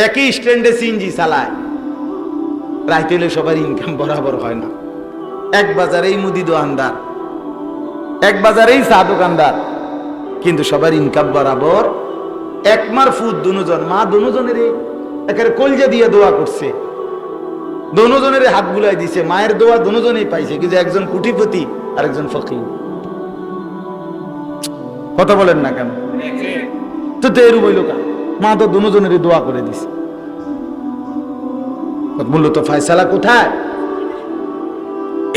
একই স্ট্যান্ডে সিএনজি চালায়, রাইতে হলে সবার ইনকাম বরাবর হয় না। এক বাজারেই মুদি দোকানদার, এক বাজারেই চা দোকানদার, কিন্তু সবার ইনকাম বরাবর। একমার ফুট দুজন, মা দুজনের একেবারে কলজা দিয়ে দোয়া করছে, দুজনের হাত বুলাই দিছে, মায়ের দোয়া দুজনেই পাইছে, কিন্তু একজন কোটিপতি আর একজন ফকির। কথা বলেন না কেন? তো এরু বইল কেন? মা তো দুজনের দোয়া করে দিছে। মূলত ফয়সালা কোথায়?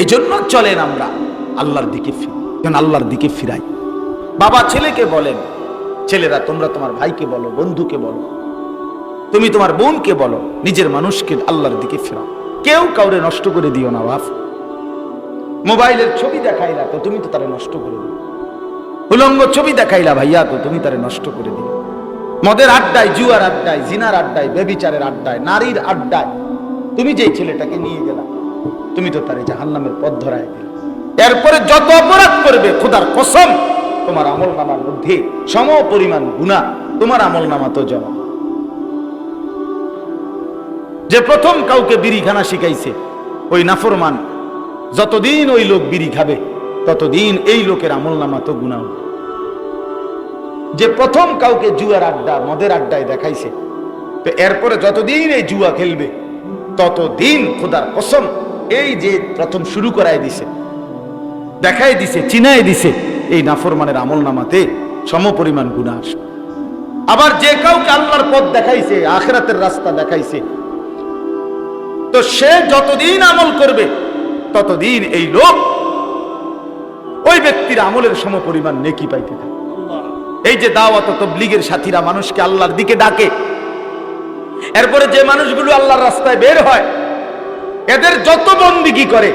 এই জন্য চলেন আমরা আল্লাহর দিকে আল্লাহর দিকে ফিরাই। বাবা ছেলেকে বলেন, ছেলেরা তোমরা তোমার ভাইকে বলো, বন্ধুকে বলো, তুমি তোমার বোনকে বলো, নিজের মানুষকে আল্লাহর দিকে ফিরাও। কেউ কাউরে নষ্ট করে দিও না বাপ। মোবাইলের ছবি দেখাইলা তো তুমি তো তারে নষ্ট করে দিও, উলঙ্গ ছবি দেখাইলা ভাইয়া তো তুমি তারে নষ্ট করে দিও। মদের আড্ডায়, জুয়ার আড্ডায়, জিনার আড্ডায়, ব্যভিচারের আড্ডায়, নারীর আড্ডায় তুমি যেই ছেলেটাকে নিয়ে গেলা, তুমি তো তারে জাহান্নামের পথ ধরায় দিলে। এরপরে যত অপরাধ করবে, খোদার কসম তোমার আমল নামার মধ্যে সম পরিমাণ গুনাহ তোমার আমল নামা তো জমা। যে প্রথম কাউকে বিড়িখানা শিখাইছে ওই নাফরমান, যতদিন ওই লোক বিড়ি খাবে ততদিন এই লোকের আমল নামা তো গুনাহ। যে প্রথম কাউকে জুয়ার আড্ডা, মদের আড্ডায় দেখাইছে, তো এরপরে যতদিন এই জুয়া খেলবে ততদিন খোদার কসম এই যে প্রথম শুরু করায় দিছে, দেখাই দিছে, চিনাই দিছে, এই নাফরমানের আমল নামাতে সম পরিমাণ গুনাহ আসবে। আবার যে কাউকে আল্লাহর পথ দেখাইছে, আখিরাতের রাস্তা দেখাইছে, তো সে যতদিন আমল করবে ততদিন এই লোক ওই ব্যক্তির আমলের সম পরিমাণ নেকি পাইতে থাকে। এই যে দাওয়াত ও তাবলীগের সাথীরা মানুষকে আল্লাহর দিকে ডাকে, এরপরে যে মানুষগুলো আল্লাহর রাস্তায় বের হয়, এদের যত বন্দিগি করে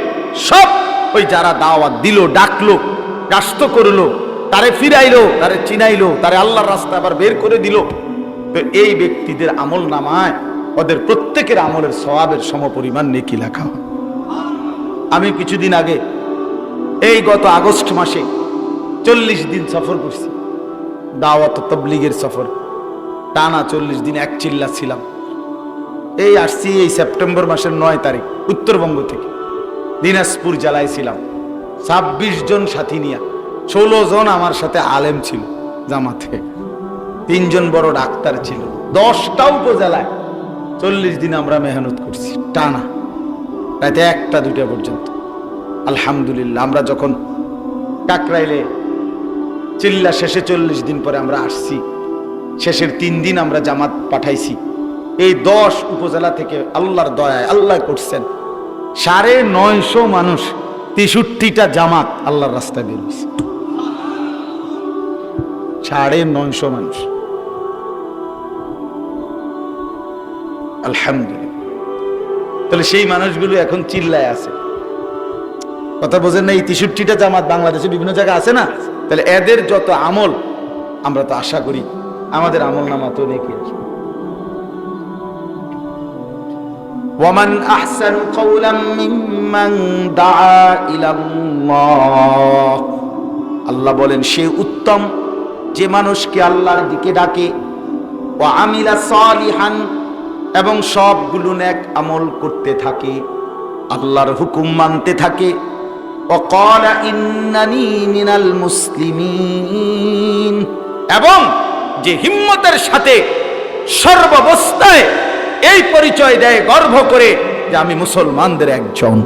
সব ওই যারা দাওয়াত দিল, ডাকলো, কাস্ত করলো, তারে ফিরাইলো, তারে চিনাইলো, তারে আল্লাহর রাস্তা আবার বের করে দিল, তো এই ব্যক্তিদের আমল নামায় ওদের প্রত্যেকের আমলের সওয়াবের সমপরিমাণ নেকি লেখা হয়। আমি কিছুদিন আগে এই গত আগস্ট মাসে 40 দিন সফর করছি, দাওয়াত ও তাবলীগের সফর, টানা 40 দিন এক চিল্লা ছিলাম। এই আসছি এই সেপ্টেম্বর মাসের 9 তারিখ উত্তরবঙ্গ থেকে দিনাজপুর জেলায় ছিলাম, 26 জন সাথী নিয়ে। 16 জন আমার সাথে আলেম ছিল জামাতে, 3 জন বড় ডাক্তার ছিল, 10টা উপজেলায় 40 দিন আমরা মেহনত করছি টানা, রাতে 1টা 2টা পর্যন্ত। আলহামদুলিল্লাহ, আমরা যখন কাকরাইলে চিল্লা শেষে 40 দিন পরে আমরা আসছি, শেষের 3 দিন আমরা জামাত পাঠাইছি। এই 10 উপজেলা থেকে আল্লাহর দয়ায় আল্লাহ করছেন 950 মানুষ, 63টা জামাত আল্লাহর রাস্তায় বের হয়েছে। 950 মানুষ, আলহামদুলিল্লাহ। তাহলে সেই মানুষগুলো এখন চিল্লায় আছে, কথা বোঝেন না? এই 63টা জামাত বাংলাদেশে বিভিন্ন জায়গায় আছে না, তাহলে এদের যত আমল, আমরা তো আশা করি আমাদের আমল নামা তো নেকি আসবে। ওয়ামান আহসানু কাওলাম মিম্মান দাআ ইলাল্লাহ, আল্লাহ বলেন সে উত্তম যে মানুষকে আল্লাহর দিকে ডাকে, ওয়া আমিলা সালিহান, এবং সবগুলো নেক আমল করতে থাকে, আল্লাহর হুকুম মানতে থাকে, ওয়া ক্বালা ইন্নানি মিনাল মুসলিমিন, এবং যে হিম্মতের সাথে সর্বাবস্থায় এই পরিচয় দেয় গর্ব করে যে আমি মুসলমানদের একজন,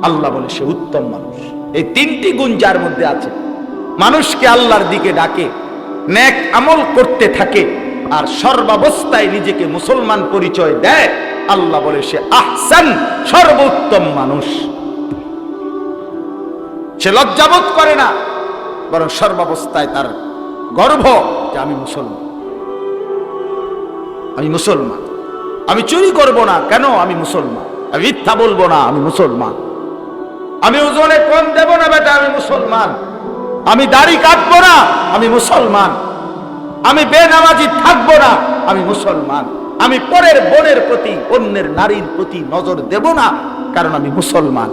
আল্লাহ বলে সে উত্তম মানুষ। এই 3টি গুণ যার মধ্যে আছে, মানুষকে আল্লাহর দিকে ডাকে, নেক আমল করতে থাকে, আর সর্বাবস্থায় নিজেকে মুসলমান পরিচয় দেয়, আল্লাহ বলে সে আহসান, সর্বোত্তম মানুষ। সে লজ্জাবোধ করে না, বরং সর্বাবস্থায় তার গর্ব যে আমি মুসলমান, আমি মুসলমান, আমি চুরি করব না, কেন? আমি মুসলমান। আমি মিথ্যা বলবো না, আমি মুসলমান। আমি ওজনে কম দেব না বেটা, আমি মুসলমান। আমি দাড়ি কাটবো না, আমি মুসলমান। আমি বেনামাজি থাকবো না, আমি মুসলমান। আমি পরের বোনের প্রতি, অন্যের নারীর প্রতি নজর দেব না, কারণ আমি মুসলমান।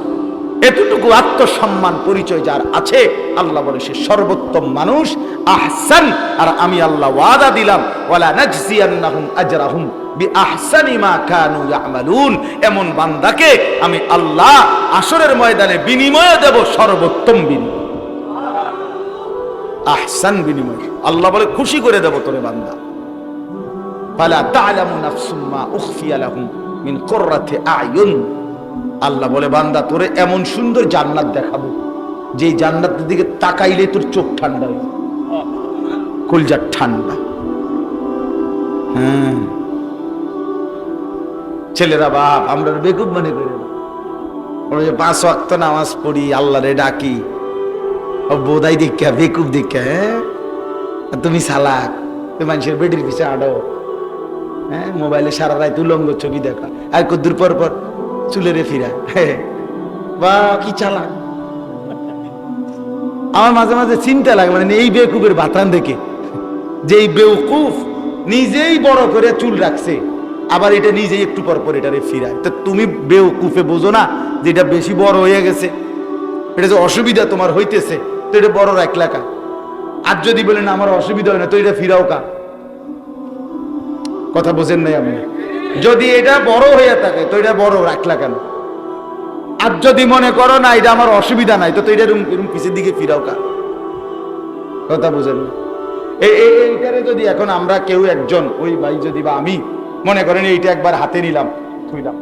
এতটুকু আত্মসম্মান পরিচয় যার আছে, আল্লাহ বলে সে সর্বোত্তম মানুষ, আহসান। আর আমি আল্লাহ ওয়াদা দিলাম, ওয়ালা নাজজিয়ান্নাহুম আজরাহুম বিআহসানি মা কানু ইয়ামালুন, এমন বান্দাকে আমি আল্লাহ হাশরের ময়দানে বিনিময় দেব সর্বোত্তম বিনিময়, আহসান বিনিময়। আল্লাহ বলে খুশি করে দেব তোরে বান্দা। ফালা তা'লামু নাফসুম মা উখফিয়া লাহুম মিন কুররাতি আ'য়ুন, আল্লাহ বলে বান্দা তোরে এমন সুন্দর জান্নাত দেখাবো, যে জান্নাতের দিকে তাকাইলে তোর চোখ ঠান্ডা হয়ে যাবে, কলজা ঠান্ডা। হ্যাঁ, ছেলেরা বাপ আমরা বেকুব মনে করি, আমরা যে 5 ওয়াক্ত নামাজ পড়ি, আল্লাহরে ডাকি, বোধাই দেখা বেকুব দেখা। হ্যাঁ, তুমি চালাক, তুমি মানুষের বেডির পিছে আড়ো, হ্যাঁ, মোবাইলে সারা রাত উলঙ্গ ছবি দেখা, আর কদ্দুর পর পর চুলেরে ফিরা, বা কি চালাক। আমার মাঝে মাঝে চিন্তা লাগে, মানে এই বেকুবের বাতান দেখে, যে এই বেউকুফ নিজেই বড় করে চুল রাখছে, আবার এটা নিজেই একটু পর পর এটারে ফিরায়। তো তুমি বেউকুফে বোঝো না যে এটা বেশি বড় হয়ে গেছে, এটা যে অসুবিধা তোমার হইতেছে, তো এটা বড় রাখলা কা? আর যদি বলেন আমার অসুবিধা হয় না, তো এটা ফিরাও কা? কথা বোঝেন নাই আপনি? যদি এটা বড় হয়ে থাকে তো এটা বড় রাখলা কেন? আর যদি মনে করো না এটা আমার অসুবিধা নাই, তো এটা এরকম পিছের দিকে ফিরাও কা? কথা বোঝেন? এইটারে যদি এখন আমরা কেউ একজন, ওই ভাই যদি বা আমি মনে করেন এইটা একবার হাতে নিলাম, থুইলাম,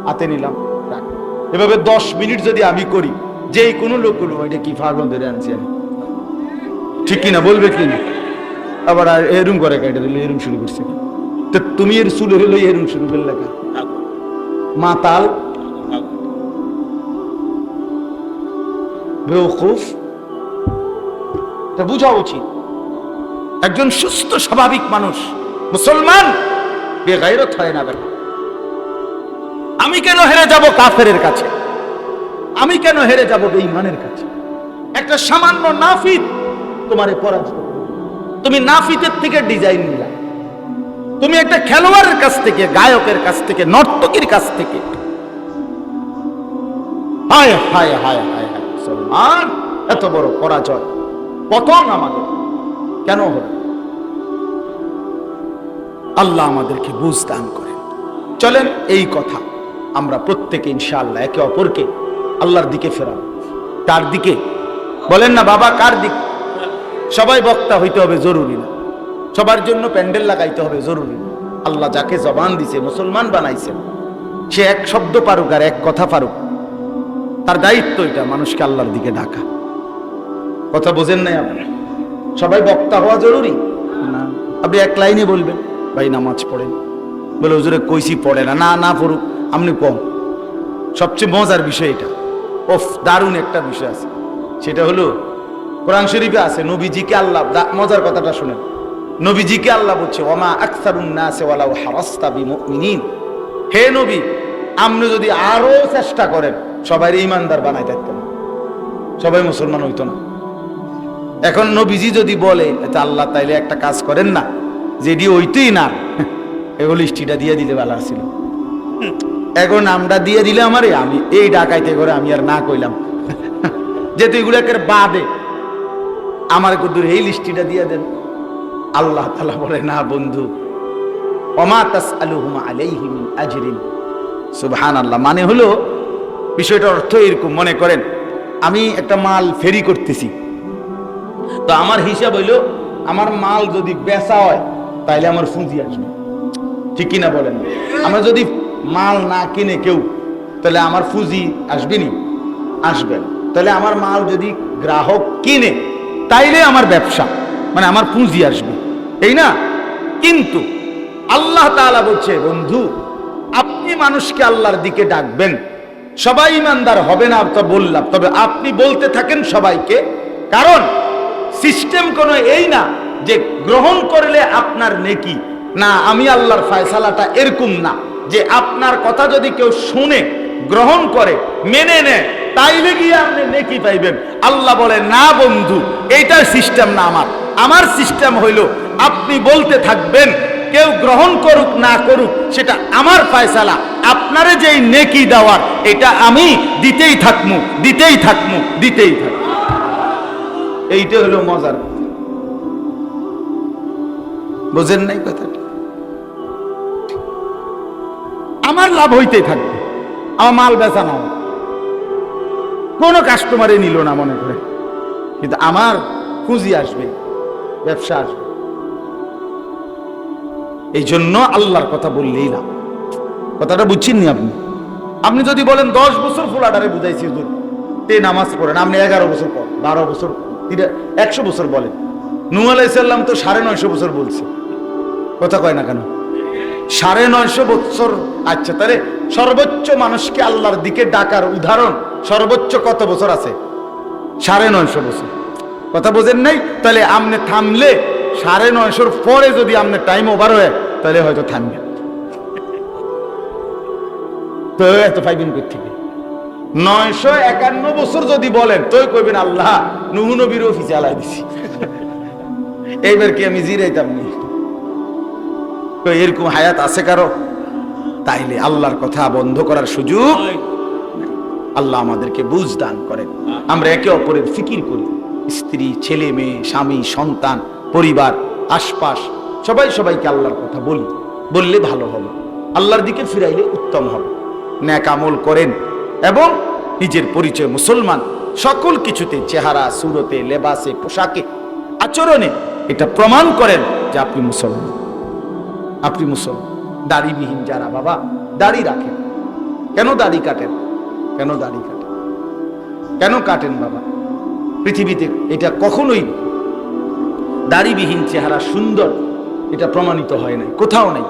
হাতে নিলাম, এভাবে 10 মিনিট যদি আমি করি, যে কোনো লোক করবো এটা কি ফাগল ধরে আনছি আমি, ঠিক কিনা বলবে কি না? আবার এরম করে এটা দিলে এরম শুরু করছে, তো তুমি এর চুল হইলো এরম শুরু করলে কা? মাতাল, বেওকুফ, এটা বুঝা উচিত। একজন সুস্থ স্বাভাবিক মানুষ মুসলমান বেগায়রত হয় না। বেটা, আমি কেন হেরে যাব কাফেরের কাছে? আমি কেন হেরে যাব বেঈমানের কাছে? একটা সামান্য নাফিত তোমারে পরাজিত করবে। তুমি নাফিতের থেকে ডিজাইন নিলা, তুমি একটা খেলোয়াড়ের কাছ থেকে, গায়কের কাছ থেকে, নর্তকীর কাছ থেকে। হায় হায় হায় হায় হায়, মুসলমান এত বড় পরাজয়, পতন আমাদের কেন হলো? আল্লাহ আমাদেরকে বুঝ দান করেন। চলেন এই কথা আমরা প্রত্যেকে ইনশাআল্লাহ একে অপরকে আল্লাহর দিকে ফেরাবো। কার দিকে বলেন না বাবা? কার দিকে? সবাই বক্তা হইতে হবে জরুরি না, সবার জন্য প্যান্ডেল লাগাইতে হবে জরুরি না। আল্লাহ যাকে জবান দিছে, মুসলমান বানাইছেন, সে এক শব্দ পারুক আর এক কথা পারুক, তার দায়িত্ব এটা মানুষকে আল্লাহর দিকে ডাকা। কথা বোঝেন নাই আপনি? সবাই বক্তা হওয়া জরুরি না। আপনি এক লাইনে বলবেন ভাই নামাজ পড়েন, বলে হুজুরে কইছি পড়ে না, না না পড়ুক, আপনি কম। সবচেয়ে মজার বিষয় এটা, ওফ দারুণ একটা বিষয় আছে, সেটা হলো কোরআন শরীফে আছে নবীজিকে আল্লাহ, মজার কথাটা শুনেন, নবীজিকে আল্লাহ বলছে ওমা আকসারুন নাসি ওয়ালাউ হারাসতা বিমুমিনিন, হে নবী আপনি যদি আরো চেষ্টা করেন সবাই ঈমানদার বানাইতে পারতেন, সবাই মুসলমান হইতো না। এখন নবীজি যদি বলে এটা আল্লাহ তাইলে একটা কাজ করেন না, যেটি হইতই না, এগুলো লিস্টিটা দিয়ে দিলে ভালো ছিল। এখন আমরা দিয়ে দিলে আমারে, আমি এই ডাকাইতে করে আমি আর না কইলাম, যেহেতু এগুলো একের বাদে আমার কদ্দুর এই লিস্টিটা দিয়ে দেন। আল্লাহ তাআলা বলে না বন্ধু, ওমা তাসআলুহুম আলাইহি মিন আজরিন। সুবহানাল্লাহ। মানে হলো বিষয়টার অর্থ এরকম, মনে করেন আমি একটা মাল ফেরি করতেছি, তো আমার হিসাব হইলো আমার মাল যদি বেচা হয় তাইলে আমার পুঁজি আসবে, ঠিক কিনা বলেন? আমরা যদি মাল না কিনে কেউ, তাহলে আমার পুঁজি আসবে নি? আসবে। তাহলে আমার মাল যদি গ্রাহক কিনে তাইলে আমার ব্যবসা, মানে আমার পুঁজি আসবে, এই না? কিন্তু আল্লাহ তাআলা বলছে বন্ধু আপনি মানুষকে আল্লাহর দিকে ডাকবেন, সবাই ইমানদার হবে না তো বললাম, তবে আপনি বলতে থাকেন সবাইকে, কারণ সিস্টেম কোনো এই না যে গ্রহণ করলে আপনার নেকি, না, আমি আল্লাহর ফয়সালাটা এরকম না যে আপনার কথা যদি কেউ শুনে, গ্রহণ করে, মেনে নেয়, তাইলে গিয়ে আপনি নেকি পাইবেন। আল্লাহ বলে না বন্ধু, এইটার সিস্টেম না আমার। আমার সিস্টেম হইল আপনি বলতে থাকবেন, কেউ গ্রহণ করুক না করুক সেটা আমার ফয়সালা। আপনারে যেই নেকি দেওয়ার এটা আমি দিতেই থাকমু, দিতেই থাকমু, দিতেই থাকমু। এইটা হলো মজার। বুঝেন নাই কথাটা? আমার লাভ হইতেই থাকবে, আমার মাল বেচা না, কোনো কাস্টমারে নিল না মনে করে, কিন্তু আমার পুঁজি আসবে, ব্যবসা আসবে। এই জন্য আল্লাহর কথা বললেই না। কথাটা বুঝছেননি আপনি? আপনি যদি বলেন 10 বছর ফোলাডারে বুঝাইছি হুজুর, তে নামাজ পড়েন, আপনি 11 বছর পর, 12 বছর, 100 বছর বলেন। নূহ আলাইহিস সালাম তো 950 বছর বলছে, কথা কয় না কেন? 950 বছর। আচ্ছা, তাহলে সর্বোচ্চ মানুষকে আল্লাহর দিকে ডাকার উদাহরণ সর্বোচ্চ কত বছর আছে? 950 বছর। কথা বোঝেন নাই? তাহলে আপনি থামলে 950 পরে যদি আপনার টাইম ওভার হয় তাহলে হয়তো থামবেন। তো এত পাইবেন কই থেকে? 951 বছর যদি বলেন তো কইবেন আল্লাহ নূহ নবীর অফিসে আলাই দিছি, এইবার কি আমি জিরাইতাম নি? তো এরকম হায়াত আছে কারো? তাইলে আল্লাহর কথা বন্ধ করার সুযোগ। আল্লাহ আমাদেরকে বুঝ দান করেন, আমরা একে অপরের ফিকির করি, স্ত্রী, ছেলে মেয়ে, স্বামী, সন্তান, পরিবার, আশপাশ সবাই সবাইকে আল্লাহর কথা বলি, বললে ভালো হবে, আল্লাহর দিকে ফিরাইলে উত্তম হবে। নেক আমল করেন এবং নিজের পরিচয় মুসলমান সকল কিছুতে, চেহারা, সুরতে, লেবাসে, পোশাকে, আচরণে এটা প্রমাণ করেন যে আপনি মুসলমান, আপনি মুসলমান। দাড়িবিহীন যারা বাবা দাড়ি রাখেন, কেন দাড়ি কাটেন? কেন দাড়ি কাটেন? কেন কাটেন বাবা? পৃথিবীতে এটা কখনোই দাড়িবিহীন চেহারা সুন্দর এটা প্রমাণিত হয় নাই, কোথাও নাই,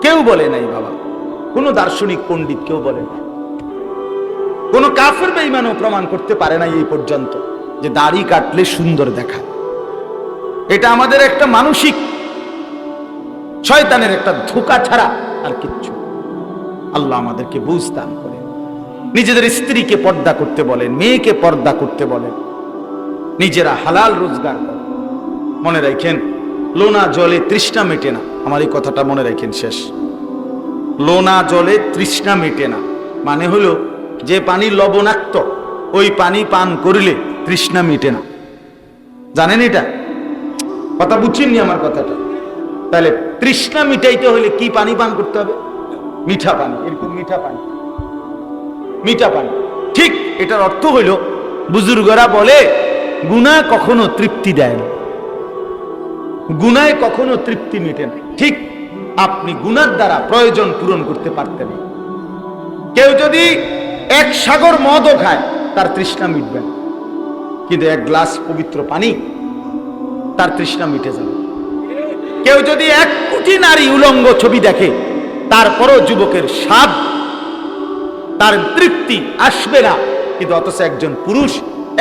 কেউ বলে নাই বাবা, কোন দার্শনিক পণ্ডিত কেউ বলে না, কোন কাফের বেঈমানও প্রমাণ করতে পারে না এই পর্যন্ত যে দাড়ি কাটলে সুন্দর দেখা। এটা আমাদের একটা মানসিক শয়তানের একটা ধোঁকা ছাড়া আর কিচ্ছু। আল্লাহ আমাদেরকে বুঝ দান করেন। নিজেদের স্ত্রীকে পর্দা করতে বলেন, মেয়েকে পর্দা করতে বলেন, নিজেরা হালাল রোজগার করেন। মনে রাখেন, লোনা জলে তৃষ্ণা মেটে না। আমার এই কথাটা মনে রাখেন শেষ। লোনা জলে তৃষ্ণা মেটে না মানে হলো যে পানি লবণাক্ত ওই পানি পান করলে তৃষ্ণা মেটে না। জানেন এটা? কথা বুঝছেননি আমার কথাটা? তাহলে তৃষ্ণা মিটাইতে হলে কি পানি পান করতে হবে? মিঠা পানি, এরকম মিঠা পানি, মিঠা পানি। ঠিক এটার অর্থ হইল, বুজুর্গরা বলে গুনাহ কখনো তৃপ্তি দেয় না, গুনায় কখনো তৃপ্তি মিটে না। ঠিক আপনি গুনার দ্বারা প্রয়োজন পূরণ করতে পারতেন। কেউ যদি 1 সাগর মদও খায় তার তৃষ্ণা মিটবে না, কিন্তু 1 গ্লাস পবিত্র পানি তার তৃষ্ণা মিটে যাবে। কেউ যদি 1 কোটি নারী উলঙ্গ ছবি দেখে তারপরও যুবকের স্বাদ, তার তৃপ্তি আসবে না, কিন্তু অথচ একজন পুরুষ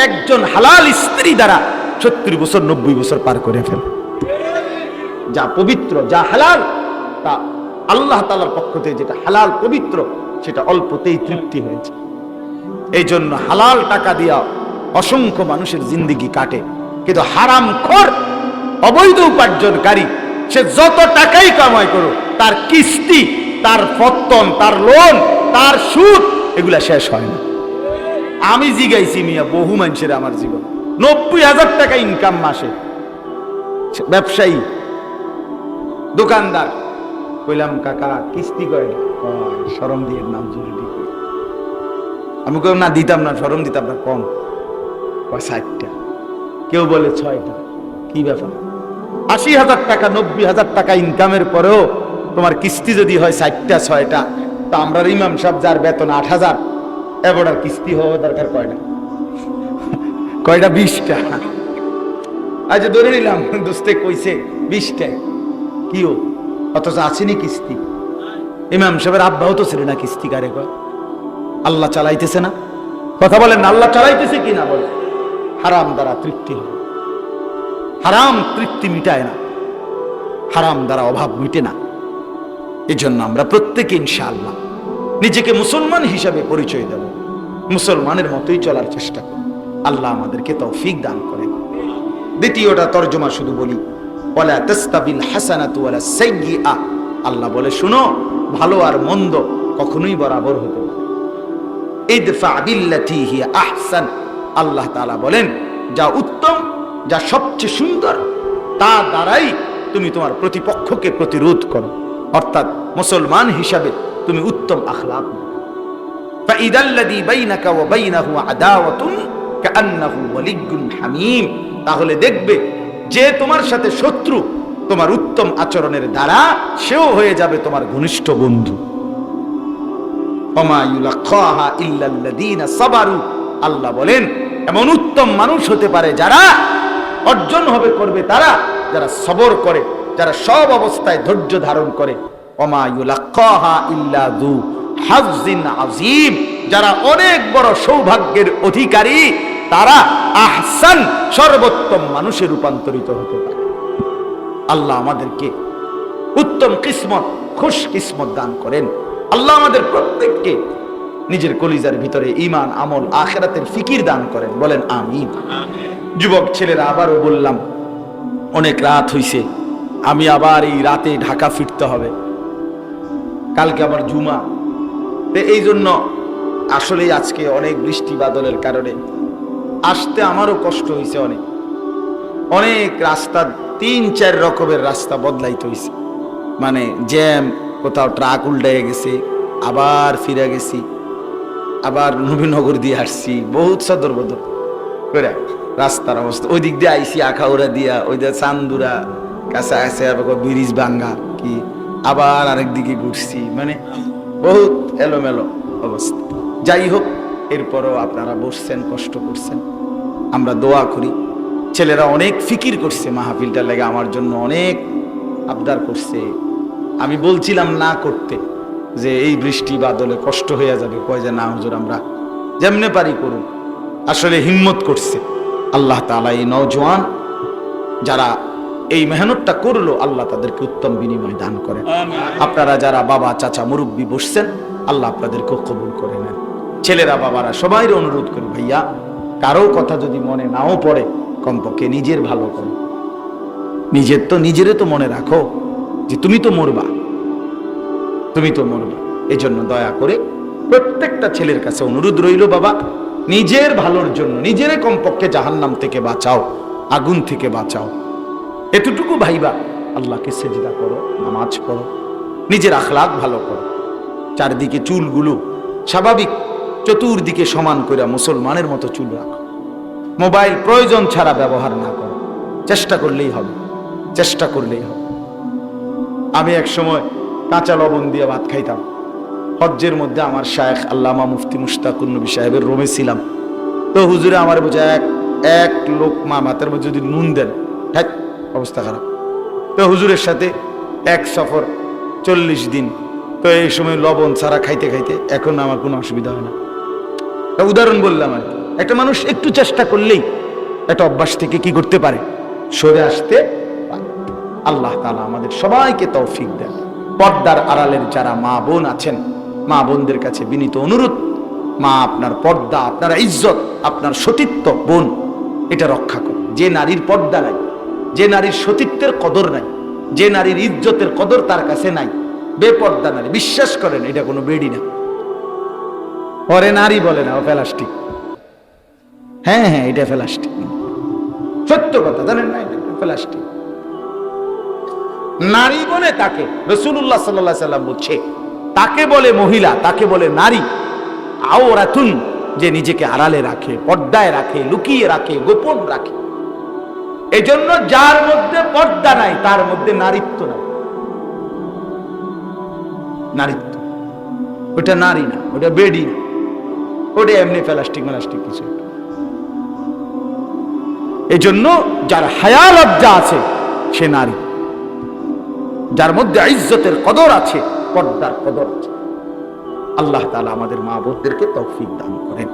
একজন হালাল স্ত্রী দ্বারা 70 বছর 90 বছর পার করে ফেলে। যা পবিত্র, যা হালাল, তা আল্লাহ তাআলার পক্ষ থেকে যেটা হালাল পবিত্র সেটা অল্পতেই তৃপ্তি হয়েছে। এই জন্য হালাল টাকা দিয়া অসংখ্য মানুষের জিন্দেগি কাটে, কিন্তু হারামখোর অবৈধ উপার্জনকারী সে যত টাকাই কামাই করুক তার কিস্তি, তার পত্তন, তার লোন, তার সুদ এগুলা শেষ হয় না। আমি জিগাইছি মিয়া বহু মানুষের আমার জীবন 90,000 টাকা ইনকাম মাসে, ব্যবসায়ী, দোকানদার। কইলাম কাকা কিস্তি করে না, শরম দিয়ে নাম জরুরি। আমি কইলাম না দিতাম না, শরম দিতাম না, কম 60টা, কেউ বলে 6টা। কি ব্যাপার? 80,000 টাকা 90,000 টাকা ইনকামের পরেও তোমার কিস্তি যদি হয় 4টা 6টা, তা আমরা ইমাম সাহেব যার বেতন 8,000, এবার কিস্তি হওয়া দরকার কয়টা? কয়টা? 20টা। আজ ধরে নিলাম দোস্তে কইছে 20টা, কিও অথচ আসেনি কিস্তি। ইমাম সাহেবের আব্বাও তো ছিল না কিস্তি, কারে কয়? আল্লাহ চালাইতেছে না? কথা বলেন না, আল্লাহ চালাইতেছে কি না? বলে হারাম দ্বারা তৃপ্তি হয়, হারাম তৃপ্তি মিটায় না, হারাম দ্বারা অভাব মিটে না। এই জন্য আমরা প্রত্যেকে ইনশাআল্লাহ নিজেকে মুসলমান হিসাবে পরিচয় দেব, মুসলমানের মতোই চলার চেষ্টা করব। আল্লাহ আমাদেরকে তৌফিক দান করেন। দ্বিতীয়টা তর্জমা শুধু বলি, ওয়ালা তাস্তাবিল হাসানাতু ওয়ালা সাইয়্যিআ, আল্লাহ বলে শুনো, ভালো আর মন্দ কখনোই বরাবর হতে পারে। ইদফা বিল্লাতী হিয়া আহসান, আল্লাহ তাআলা বলেন যা উত্তম, যা সবচেয়ে সুন্দর, তা দ্বারাই তুমি তোমার প্রতিপক্ষকে প্রতিরোধ করো। অর্থাৎ মুসলমান হিসাবে তুমি উত্তম আখলাক। ফাইদাল্লাযী বাইনাকা ওয়া বাইনাহু আদাওয়াতুন কাআন্নাহু ওয়ালিয়্যুন হামীম, তাহলে দেখবে যে তোমার সাথে শত্রু, তোমার উত্তম আচরণের দ্বারা সেও হয়ে যাবে তোমার ঘনিষ্ঠ বন্ধু। ওমা ইউলাক্কাহা ইল্লাল্লাযীনা সাবারু, আল্লাহ বলেন এমন উত্তম মানুষ হতে পারে যারা অর্জন হবে করবে তারা যারা সবর করে, যারা সব অবস্থায় ধৈর্য ধারণ করে। ওমা ইউলাক্কাহা ইল্লা যু হাযযিন আযীম, যারা অনেক বড় সৌভাগ্যের অধিকারী তারা আহসান সর্বোত্তম মানুষে রূপান্তরিত হতে পারে। আল্লাহ আমাদেরকে উত্তম কিসমত, খুশ কিসমত দান করেন। আল্লাহ আমাদের প্রত্যেককে নিজের কলিজার ভিতরে ঈমান, আমল, আখিরাতের ফিকির দান করেন, বলেন আমিন। যুবক ছেলেরা, আবারও বললাম অনেক রাত হইছে, আমি আবার এই রাতে ঢাকা ফিরতে হবে, কালকে আবার জুমা। এই জন্য আসলে আজকে অনেক বৃষ্টি বাদলের কারণে আসতে আমারও কষ্ট হয়েছে। অনেক রাস্তা, 3-4 রকমের রাস্তা বদলাইতে হয়েছে, মানে জ্যাম, কোথাও ট্রাক উল্টাইয়া গেছে, আবার ফিরে গেছি, আবার নবীনগর দিয়ে আসছি, বহুত সদর বদর করে রাস্তার অবস্থা। ওই দিক দিয়ে আইসি আখাউড়া দিয়া, ওই দিকে চান্দুরা কাছে আসে, ব্রিজ ভাঙ্গা কি, আবার আরেক দিকে ঘুরছি, মানে বহুত এলোমেলো অবস্থা। যাই হোক, এরপরও আপনারা বসছেন, কষ্ট করছেন, আমরা দোয়া করি। ছেলেরা অনেক ফিকির করছে মাহফিলটা লেগে, আমার জন্য অনেক আবদার করছে। আমি বলছিলাম না করতে, যে এই বৃষ্টি বাদলে কষ্ট হয়ে যাবে, কয় যে না হুজুর, আমরা যেমনে পারি করুন। আসলে হিম্মত করছে আল্লাহ তাআলা। এই নওজোয়ান যারা এই মেহনতটা করলো, আল্লাহ তাদেরকে উত্তম বিনিময় দান করেন। আপনারা যারা বাবা, চাচা, মুরব্বী বসছেন, আল্লাহ আপনাদেরকে কবুল করে নেন। ছেলেরা, বাবারা, সবাই অনুরোধ করি, ভাইয়া কারো কথা যদি মনে নাও পড়ে, কমপক্ষে নিজের ভালো করো। নিজেরে তো মনে রাখো যে তুমি তো মরবা, তুমি তো মরবা। এই জন্য দয়া করে প্রত্যেকটা ছেলের কাছে অনুরোধ রইল, বাবা নিজের ভালোর জন্য নিজেরে কমপক্ষে জাহান্নাম থেকে বাঁচাও, আগুন থেকে বাঁচাও। এতটুকু ভাইবা, আল্লাহকে সেজদা করো, নামাজ পড়ো, নিজের আখলাক ভালো করো। চারদিকে চুলগুলো স্বাভাবিক, চতুর্দিকে সমান করে মুসলমানের মতো চুল রাখো। মোবাইল প্রয়োজন ছাড়া ব্যবহার না করো, চেষ্টা করলেই হবে, চেষ্টা করলেই হবে। আমি এক সময় কাঁচা লবণ দিয়ে ভাত খাইতাম হজ্জের মধ্যে। আমার শায়েখ আল্লামা মুফতি মুশতাকুর নবী সাহেবের রুমে ছিলাম, তো হুজুরে আমার বোঝা এক লোকমা ভাতের মধ্যে যদি নুন দেন, হ্যাঁ অবস্থা খারাপ। তো হুজুরের সাথে এক সফর 40 দিন, তো এই সময় লবণ ছাড়া খাইতে খাইতে এখন আমার কোনো অসুবিধা হয় না। উদাহরণ বললাম আর কি। একটা মানুষ একটু চেষ্টা করলেই একটা অভ্যাস থেকে কি করতে পারে, সরে আসতে পারে। আল্লাহ তাআলা আমাদের সবাইকে তৌফিক দেন। পর্দার আড়ালের যারা মা বোন আছেন, মা বোনদের কাছে বিনীত অনুরোধ, মা আপনার পর্দা, আপনার ইজ্জত, আপনার সতীত্ব, বোন এটা রক্ষা করুন। যে নারীর পর্দা নাই, যে নারীর সতীত্বের কদর নাই, যে নারীর ইজ্জতের কদর তার কাছে নাই, বেপর্দা নারী, বিশ্বাস করেন এটা কোনো বেডি না, পরে নারী বলে না, ও প্লাস্টিক। হ্যাঁ হ্যাঁ, এটা প্লাস্টিক, সত্য কথা, জানেন না, এটা প্লাস্টিক। নারী বলে তাকে, রাসূলুল্লাহ সাল্লাল্লাহু আলাইহি সাল্লাম বলছে তাকে বলে মহিলা, তাকে বলে নারী। আওরাতুন, যে নিজেকে আড়ালে রাখে, পর্দায় রাখে, লুকিয়ে রাখে, গোপন রাখে। এজন্য যার মধ্যে পর্দা নাই তার মধ্যে নারীত্ব নাই। নারীত্ব ওটা নারী না, ওটা বেডি না, ওটা এমনি প্লাস্টিক প্লাস্টিক কিছু। এজন্য যার হায়া লজ্জা আছে সে নারী, যার মধ্যে ইজ্জতের কদর আছে, পর্দার কদর আছে। আল্লাহ তাআলা আমাদের মা বোনদেরকে তৌফিক দান করেন।